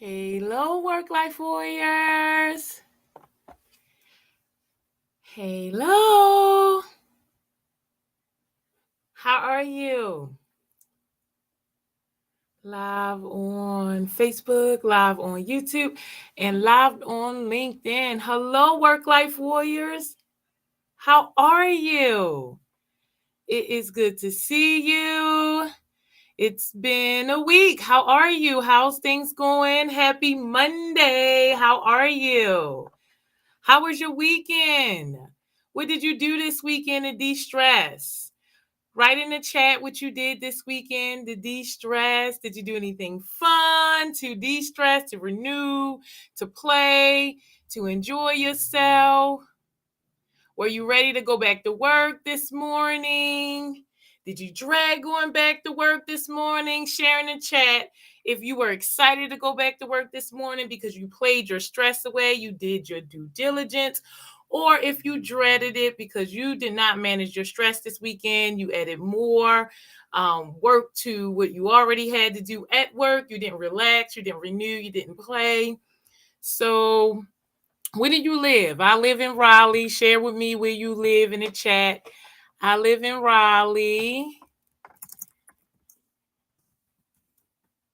Hello, work life warriors. Hello. How are you? Live on Facebook, live on YouTube, and live on LinkedIn. Hello, work life warriors. How are you? It is good to see you. It's been a week. How are you? How's things going? Happy Monday. How are you? How was your weekend? What did you do this weekend to de-stress? Write in the chat what you did this weekend to de-stress. Did you do anything fun to de-stress, to renew, to play, to enjoy yourself? Were you ready to go back to work this morning? Did you dread going back to work this morning? Share in the chat if you were excited to go back to work this morning because you played your stress away, you did your due diligence, or if you dreaded it because you did not manage your stress this weekend, you added more work to what you already had to do at work, you didn't relax, you didn't renew, you didn't play. So where do you live? I live in Raleigh. Share with me where you live in the chat. I live in Raleigh.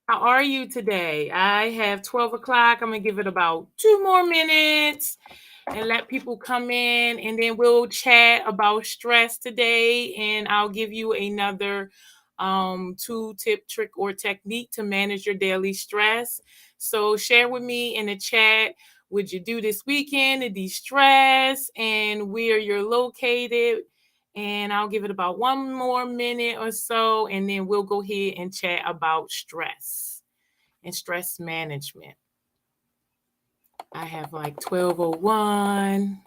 How are you today? I have 12 o'clock. I'm going to give it about 2 more minutes and let people come in, and then we'll chat about stress today, and I'll give you another tool, tip, trick, or technique to manage your daily stress. So share with me in the chat what you do this weekend to de-stress and where you're located. And I'll give it about 1 more minute or so, and then we'll go ahead and chat about stress and stress management. I have like 12:01.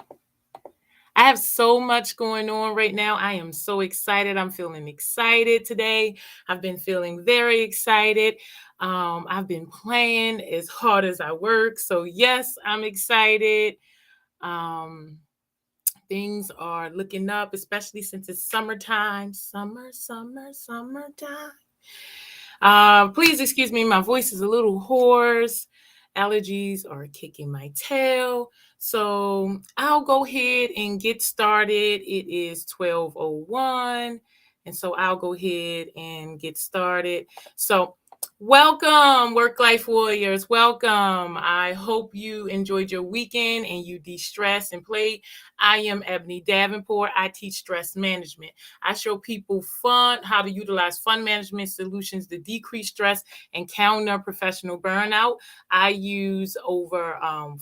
I have so much going on right now. I am so excited. I'm feeling excited today. I've been feeling very excited. I've been playing as hard as I work. So, yes, I'm excited. Things are looking up, especially since it's summertime. Summertime. Please excuse me, my voice is a little hoarse. Allergies are kicking my tail. So I'll go ahead and get started. It is 12:01. And so I'll go ahead and get started. So welcome, work life warriors. Welcome. I hope you enjoyed your weekend and you de-stressed and played. I am Ebony Davenport. I teach stress management. I show people how to utilize fun management solutions to decrease stress and counter professional burnout. I use over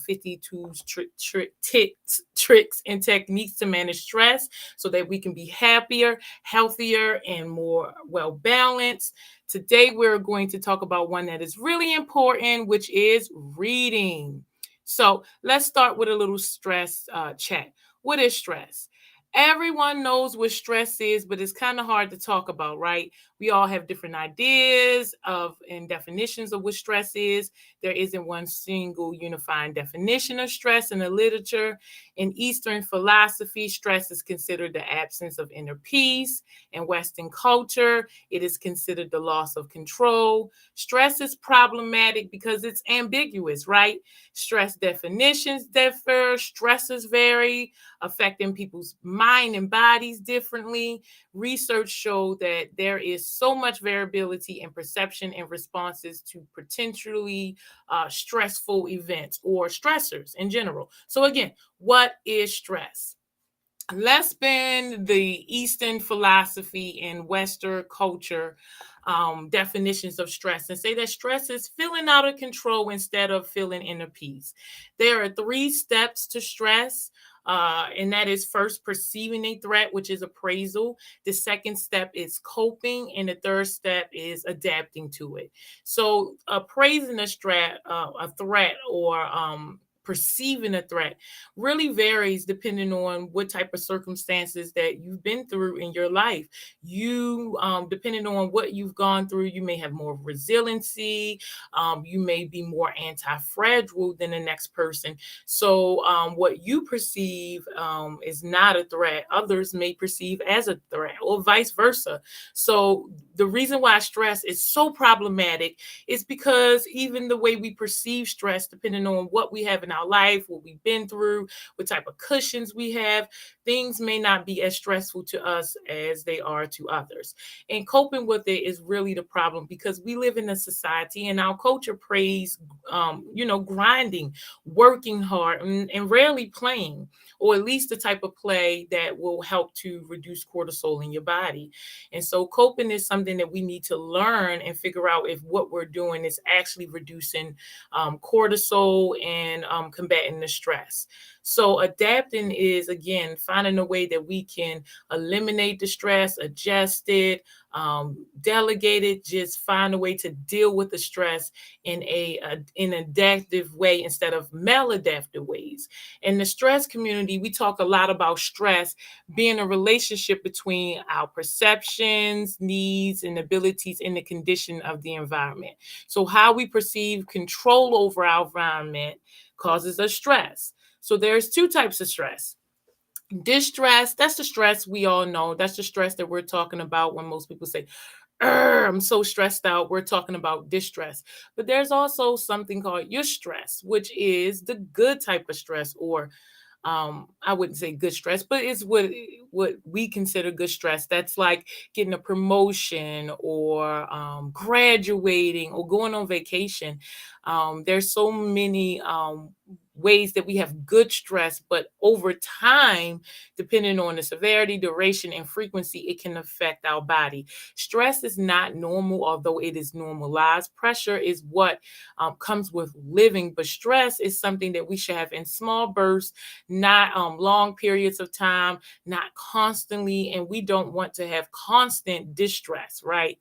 50 tools, tricks, and techniques to manage stress so that we can be happier, healthier, and more well-balanced. Today, we're going to talk about one that is really important, which is reading. So let's start with a little stress chat. What is stress? Everyone knows what stress is, but it's kind of hard to talk about, right? We all have different ideas of and definitions of what stress is. There isn't one single unifying definition of stress in the literature. In Eastern philosophy, stress is considered the absence of inner peace. In Western culture, it is considered the loss of control. Stress is problematic because it's ambiguous, right? Stress definitions differ, stressors vary, affecting people's mind and bodies differently. Research showed that there is so much variability in perception and responses to potentially stressful events or stressors in general. So again, what is stress? Let's spend the Eastern philosophy and Western culture definitions of stress and say that stress is feeling out of control instead of feeling inner peace. There are 3 steps to stress. And that is first perceiving a threat, which is appraisal. The second step is coping, and the third step is adapting to it. So appraising a threat or perceiving a threat really varies depending on what type of circumstances that you've been through in your life. Depending on what you've gone through, you may have more resiliency. You may be more anti-fragile than the next person. So, what you perceive is not a threat, others may perceive as a threat, or vice versa. So, the reason why stress is so problematic is because even the way we perceive stress, depending on what we have in our life, what we've been through, what type of cushions we have, things may not be as stressful to us as they are to others. And coping with it is really the problem because we live in a society and our culture praise, grinding, working hard, and rarely playing, or at least the type of play that will help to reduce cortisol in your body. And so coping is something that we need to learn and figure out if what we're doing is actually reducing cortisol and combating the stress. So adapting is, again, finding a way that we can eliminate the stress, adjust it, delegate it, just find a way to deal with the stress in an adaptive way instead of maladaptive ways. In the stress community, we talk a lot about stress being a relationship between our perceptions, needs, and abilities in the condition of the environment. So how we perceive control over our environment causes us stress. So there's two types of stress. Distress, that's the stress we all know. That's the stress that we're talking about when most people say, I'm so stressed out. We're talking about distress. But there's also something called eustress, which is the good type of stress, or I wouldn't say good stress, but it's what we consider good stress. That's like getting a promotion, or graduating, or going on vacation. There's so many ways that we have good stress, but over time, depending on the severity, duration, and frequency, it can affect our body. Stress is not normal, although it is normalized. Pressure is what comes with living, but stress is something that we should have in small bursts, not long periods of time, not constantly, and we don't want to have constant distress, right?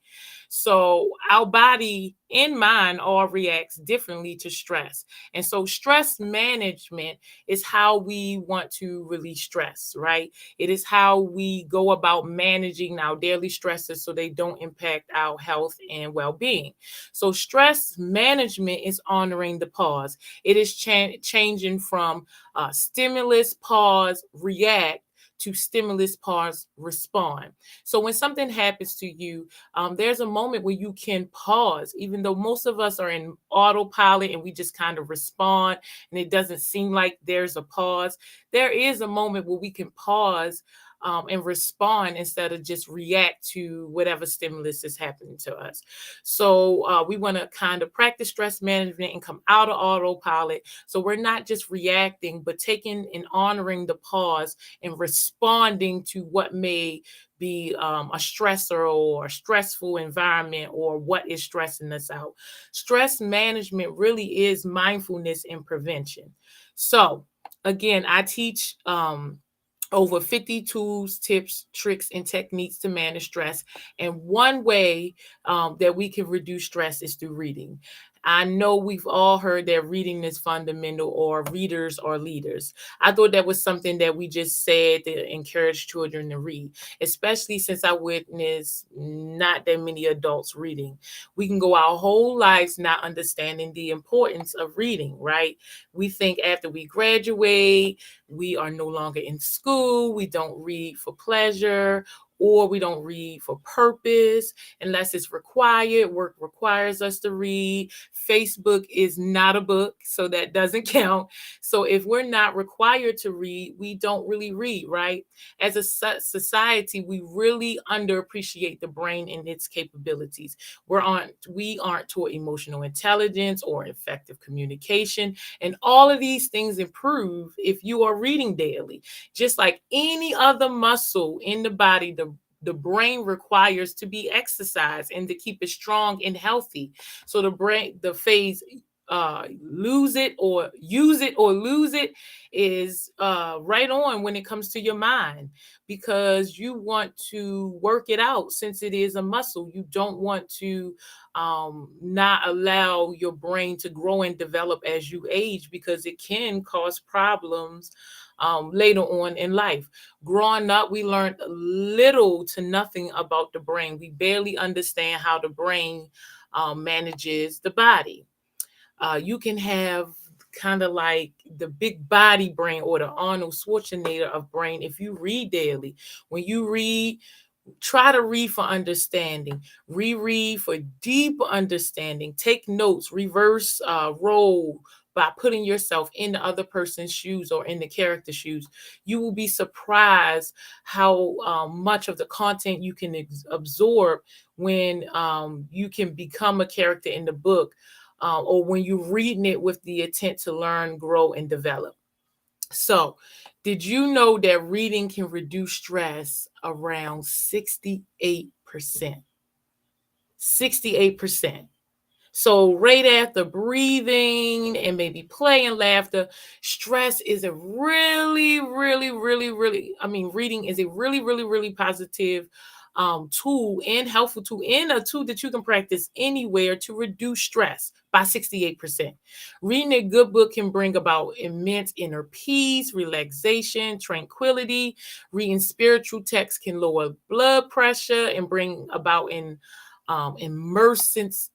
So our body and mind all reacts differently to stress. And so stress management is how we want to release stress, right? It is how we go about managing our daily stresses so they don't impact our health and well-being. So stress management is honoring the pause. It is changing from stimulus, pause, react, to stimulus, pause, respond. So when something happens to you, there's a moment where you can pause, even though most of us are in autopilot and we just kind of respond and it doesn't seem like there's a pause. There is a moment where we can pause and respond instead of just react to whatever stimulus is happening to us. So we want to kind of practice stress management and come out of autopilot. So we're not just reacting, but taking and honoring the pause and responding to what may be a stressor or a stressful environment, or what is stressing us out. Stress management really is mindfulness and prevention. So, again, I teach over 50 tools, tips, tricks, and techniques to manage stress. And one way that we can reduce stress is through reading. I know we've all heard that reading is fundamental, or readers are leaders. I thought that was something that we just said to encourage children to read, especially since I witness not that many adults reading. We can go our whole lives not understanding the importance of reading, right? We think after we graduate, we are no longer in school, we don't read for pleasure, or we don't read for purpose unless it's required. Work requires us to read. Facebook is not a book, so that doesn't count. So if we're not required to read, we don't really read, right? As a society, we really underappreciate the brain and its capabilities. We aren't taught emotional intelligence or effective communication, and all of these things improve if you are reading daily. Just like any other muscle in the body, the brain requires to be exercised and to keep it strong and healthy. So the brain, the phase lose it or use it or lose it is right on when it comes to your mind, because you want to work it out. Since it is a muscle, you don't want to not allow your brain to grow and develop as you age, because it can cause problems later on in life. Growing up, we learned little to nothing about the brain. We barely understand how the brain manages the body. You can have kind of like the big body brain or the Arnold Schwarzenegger of brain if you read daily. When you read, try to read for understanding, reread for deeper understanding, take notes, reverse role by putting yourself in the other person's shoes or in the character's shoes. You will be surprised how much of the content you can absorb when you can become a character in the book, or when you're reading it with the intent to learn, grow, and develop. So, did you know that reading can reduce stress around 68%? 68%. So right after breathing and maybe play and laughter, stress is a really, really, really, really, I mean, reading is a really, really, really positive tool and helpful tool, and a tool that you can practice anywhere to reduce stress by 68%. Reading a good book can bring about immense inner peace, relaxation, tranquility. Reading spiritual texts can lower blood pressure and bring about an immersive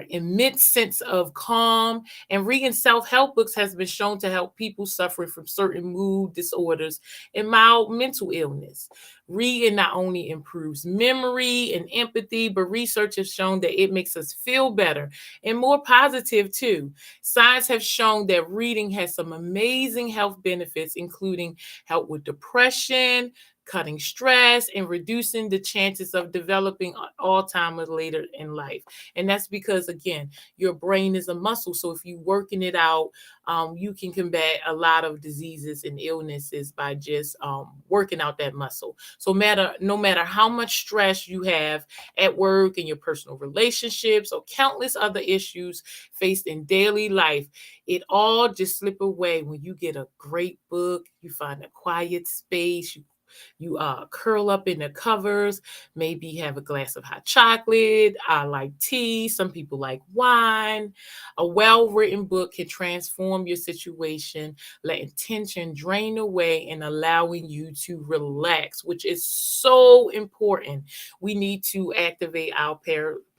immense sense of calm. And reading self-help books has been shown to help people suffering from certain mood disorders and mild mental illness. Reading not only improves memory and empathy, but research has shown that it makes us feel better and more positive too. Science has shown that reading has some amazing health benefits, including help with depression, cutting stress, and reducing the chances of developing Alzheimer's later in life. And that's because, again, your brain is a muscle. So if you're working it out, you can combat a lot of diseases and illnesses by just working out that muscle. So no matter how much stress you have at work, in your personal relationships, or countless other issues faced in daily life, it all just slip away when you get a great book. You find a quiet space. You curl up in the covers, maybe have a glass of hot chocolate. I like tea. Some people like wine. A well-written book can transform your situation, letting tension drain away and allowing you to relax, which is so important. We need to activate our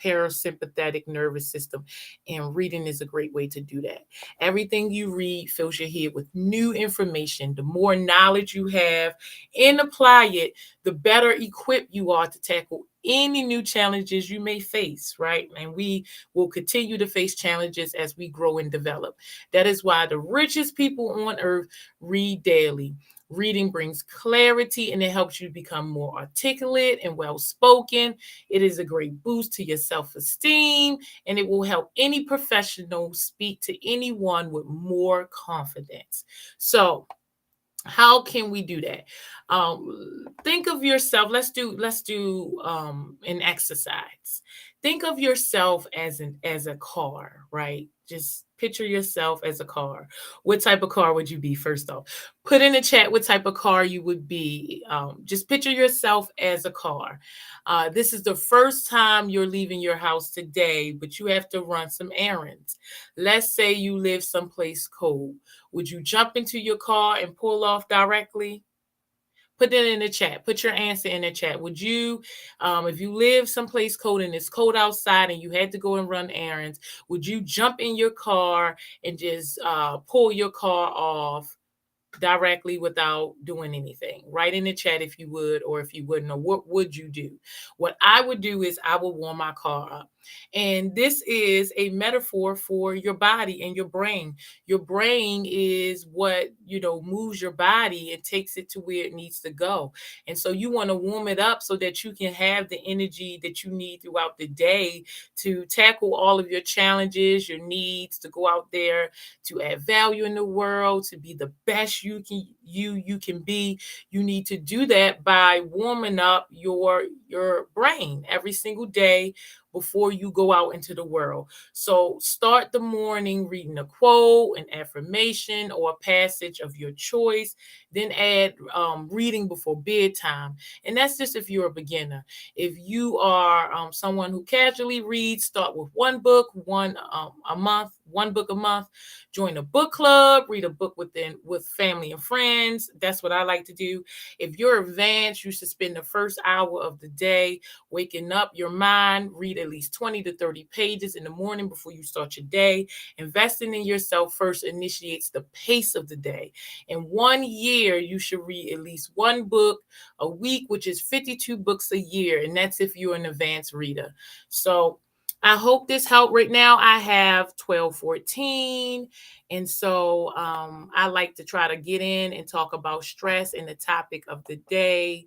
parasympathetic nervous system, and reading is a great way to do that. Everything you read fills your head with new information. The more knowledge you have and apply it, the better equipped you are to tackle any new challenges you may face, right? And we will continue to face challenges as we grow and develop. That is why the richest people on earth read daily. Reading brings clarity and it helps you become more articulate and well spoken. It is a great boost to your self esteem, and it will help any professional speak to anyone with more confidence. So, how can we do that? Think of yourself. Let's do an exercise. Think of yourself as a car, right? Just picture yourself as a car. What type of car would you be? First off, put in the chat what type of car you would be. Just picture yourself as a car. This is the first time you're leaving your house today, but you have to run some errands. Let's say you live someplace cold. Would you jump into your car and pull off directly? Put that in the chat. Put your answer in the chat. Would you, if you live someplace cold and it's cold outside and you had to go and run errands, would you jump in your car and just pull your car off directly without doing anything? Write in the chat if you would or if you wouldn't, or what would you do? What I would do is I would warm my car up. And this is a metaphor for your body and your brain. Your brain is what, moves your body and takes it to where it needs to go. And so you want to warm it up so that you can have the energy that you need throughout the day to tackle all of your challenges, your needs, to go out there, to add value in the world, to be the best you can be. You need to do that by warming up your brain every single day before you go out into the world. So start the morning reading a quote, an affirmation, or a passage of your choice. Then add reading before bedtime. And that's just if you're a beginner. If you are someone who casually reads, start with one book, one a month, one book a month. Join a book club, read a book with family and friends. That's what I like to do. If you're advanced, you should spend the first hour of the day waking up your mind, read at least 20 to 30 pages in the morning before you start your day. Investing in yourself first initiates the pace of the day. In 1 year, you should read at least one book a week, which is 52 books a year. And that's if you're an advanced reader. So I hope this helped. Right now, I have 12:14. And so I like to try to get in and talk about stress and the topic of the day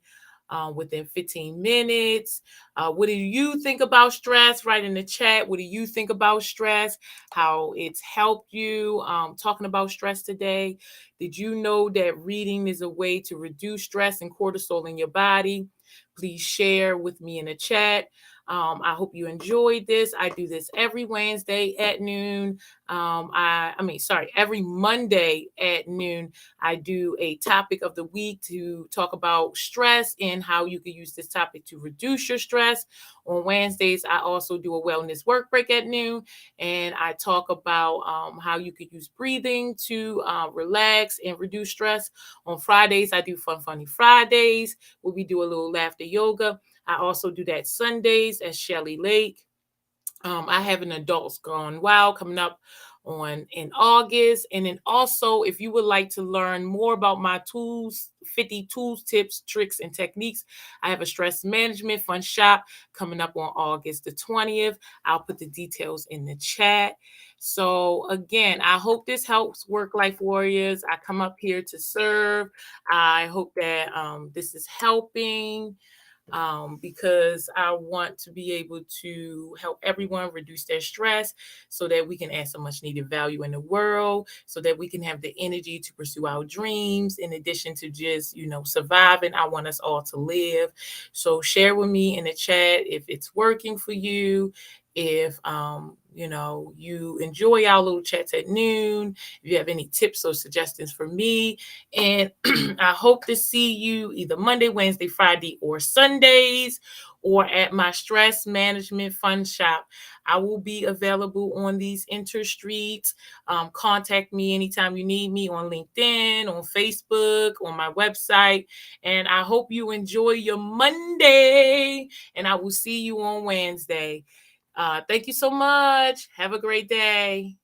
within 15 minutes. What do you think about stress? Write in the chat. What do you think about stress? How it's helped you? Talking about stress today. Did you know that reading is a way to reduce stress and cortisol in your body? Please share with me in the chat. I hope you enjoyed this. I do this every Wednesday at noon. Every Monday at noon. I do a topic of the week to talk about stress and how you can use this topic to reduce your stress. On Wednesdays, I also do a wellness work break at noon, and I talk about how you could use breathing to relax and reduce stress. On Fridays, I do Fun Funny Fridays, where we do a little laughter yoga. I also do that Sundays at Shelly Lake. I have an Adults Gone Wild coming up on in August. And then also, if you would like to learn more about my tools, 50 tools, tips, tricks, and techniques, I have a stress management fun shop coming up on August the 20th. I'll put the details in the chat. So again, I hope this helps work life warriors. I come up here to serve. I hope that this is helping because I want to be able to help everyone reduce their stress so that we can add some much needed value in the world, so that we can have the energy to pursue our dreams in addition to just, surviving. I want us all to live. So share with me in the chat if it's working for you. If you enjoy our little chats at noon, if you have any tips or suggestions for me. And I hope to see you either Monday, Wednesday, Friday, or Sundays, or at my stress management fun shop. I will be available on these interstreets. Contact me anytime you need me on LinkedIn, on Facebook, on my website. And I hope you enjoy your Monday, and I will see you on Wednesday. Thank you so much. Have a great day.